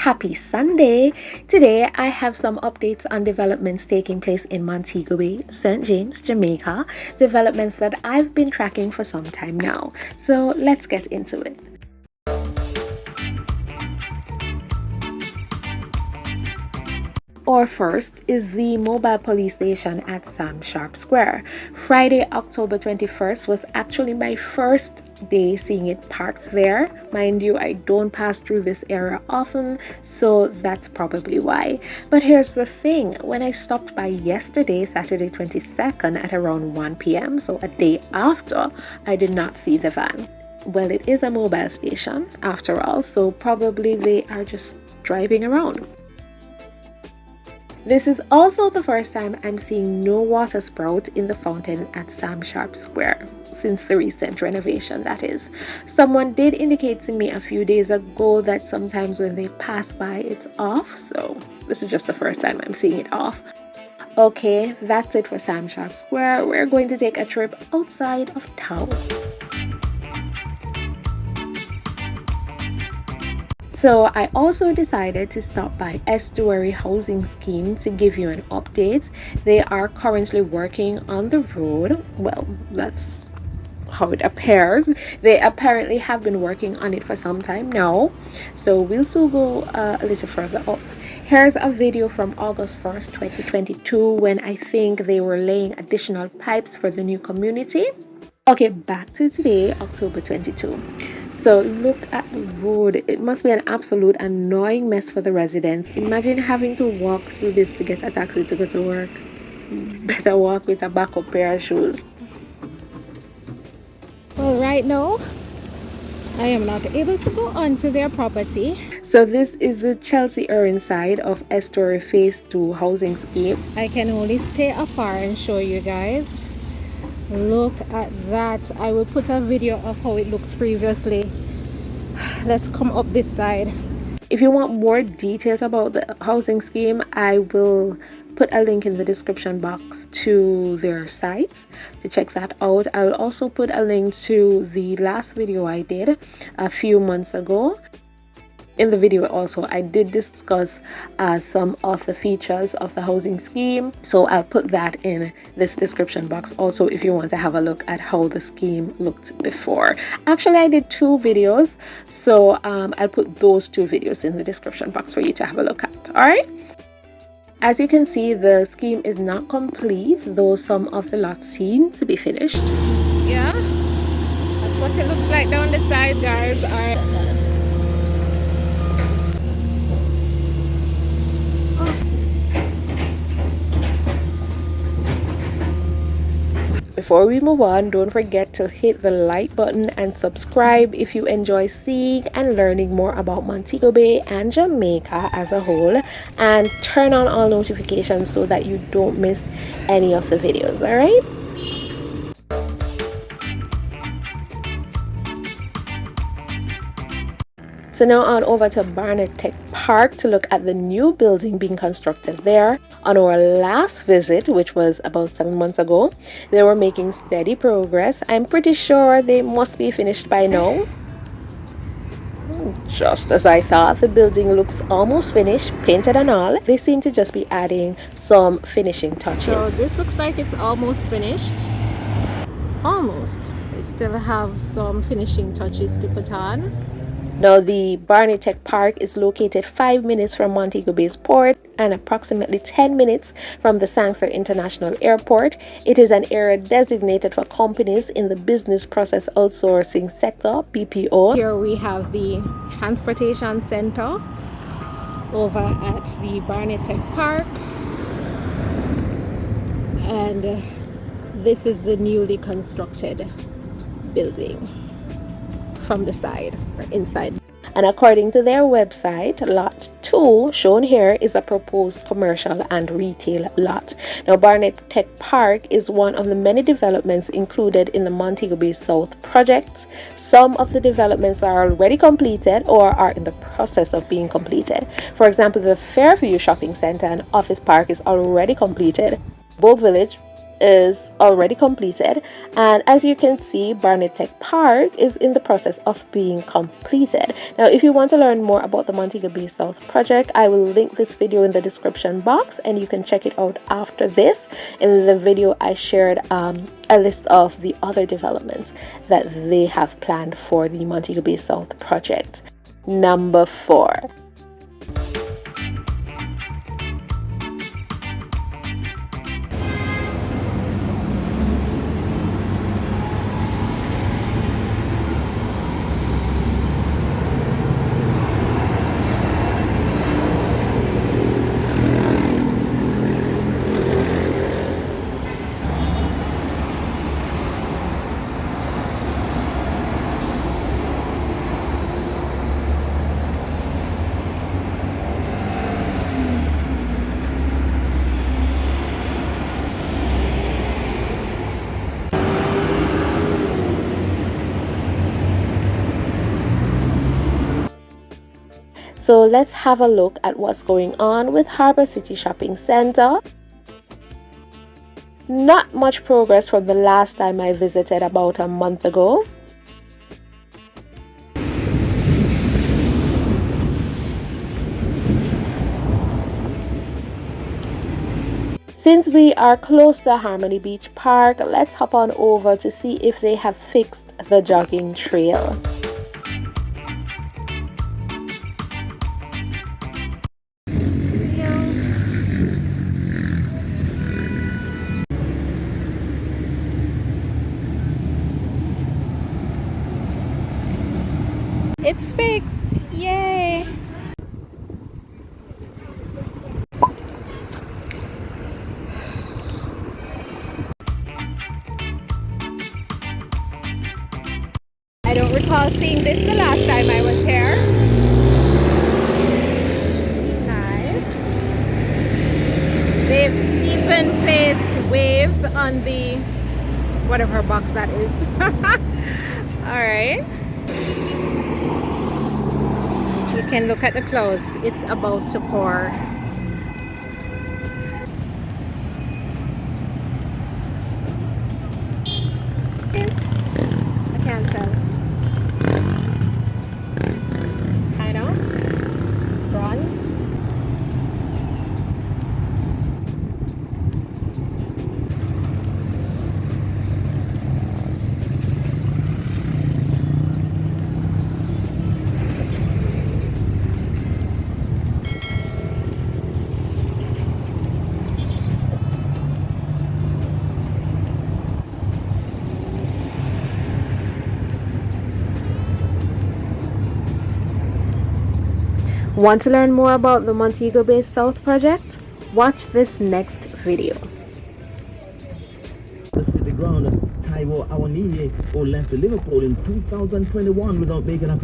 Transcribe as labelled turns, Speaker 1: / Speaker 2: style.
Speaker 1: Happy Sunday! Today I have some updates on developments taking place in Montego Bay, St. James, Jamaica, developments that I've been tracking for some time now. So let's get into it. Our first is the mobile police station at Sharpe Square. Friday, October 21st was actually my first day seeing it parked there. Mind you, I don't pass through this area often, so that's probably why. But here's the thing, when I stopped by yesterday, Saturday 22nd at around 1 p.m, so a day after, I did not see the van. Well, it is a mobile station after all, so probably they are just driving around. This is also the first time I'm seeing no water spout in the fountain at Sharpe Square, since the recent renovation, that is. Someone did indicate to me a few days ago that sometimes when they pass by it's off, so this is just the first time I'm seeing it off. Okay, that's it for Sharpe Square. We're going to take a trip outside of town. So I also decided to stop by Estuary housing scheme to give you an update. They are currently working on the road. Well, that's how it appears. They apparently have been working on it for some time now. So we'll soon go a little further up. Here's a video from August 1st, 2022 when I think they were laying additional pipes for the new community. Okay, back to today, October 22. So look at the road. It must be an absolute annoying mess for the residents. Imagine having to walk through this to get a taxi to go to work. Better walk with a backup pair of shoes.
Speaker 2: Well, right now, I am not able to go onto their property.
Speaker 1: So this is the Chelsea-Erin side of Estuary Phase 2 housing scheme.
Speaker 2: I can only stay afar and show you guys. Look at that. I will put a video of how it looked previously. Let's come up this side.
Speaker 1: If you want more details about the housing scheme, I will put a link in the description box to their site to check that out. I will also put a link to the last video I did a few months ago. In the video also, I did discuss some of the features of the housing scheme, so I'll put that in this description box also if you want to have a look at how the scheme looked before. Actually, I did two videos, so I'll put those two videos in the description box for you to have a look at. Alright? As you can see, the scheme is not complete, though some of the lots seem to be finished.
Speaker 2: Yeah, that's what it looks like down the side, guys.
Speaker 1: Before we move on, don't forget to hit the like button and subscribe if you enjoy seeing and learning more about Montego Bay and Jamaica as a whole, and turn on all notifications so that you don't miss any of the videos. Alright? So now on over to Barnett Tech Park to look at the new building being constructed there. On our last visit, which was about 7 months ago, they were making steady progress. I'm pretty sure they must be finished by now. Just as I thought, the building looks almost finished, painted and all. They seem to just be adding some finishing touches.
Speaker 2: So this looks like it's almost finished. Almost. They still have some finishing touches to put on.
Speaker 1: Now, the Barnett Tech Park is located 5 minutes from Montego Bay's port and approximately 10 minutes from the Samsung International Airport. It is an area designated for companies in the business process outsourcing sector, BPO.
Speaker 2: Here we have the transportation center over at the Barnett Tech Park. And this is the newly constructed building from the side or inside.
Speaker 1: And according to their website, lot 2 shown here is a proposed commercial and retail lot. Now, Barnett Tech Park is one of the many developments included in the Montego Bay South project. Some of the developments are already completed or are in the process of being completed. For example, the Fairview Shopping Center and Office Park is already completed. Bogue Village, is already completed, and as you can see, Barnett Tech Park is in the process of being completed. Now, if you want to learn more about the Montego Bay South project, I will link this video in the description box and you can check it out after this. In the video, I shared a list of the other developments that they have planned for the Montego Bay South project. Number 4. So let's have a look at what's going on with Harbour City Shopping Center. Not much progress from the last time I visited about a month ago. Since we are close to Harmony Beach Park, let's hop on over to see if they have fixed the jogging trail.
Speaker 2: It's fixed! Yay! I don't recall seeing this the last time I was here. Nice. They've even placed waves on the whatever box that is. Alright. You can look at the clouds. It's about to pour. Yes. I can't tell. Kind of. Bronze.
Speaker 1: Want to learn more about the Montego Bay South project? Watch this next video.
Speaker 3: The city ground, Taiwo Awaniye, or left Liverpool in 2021 without making a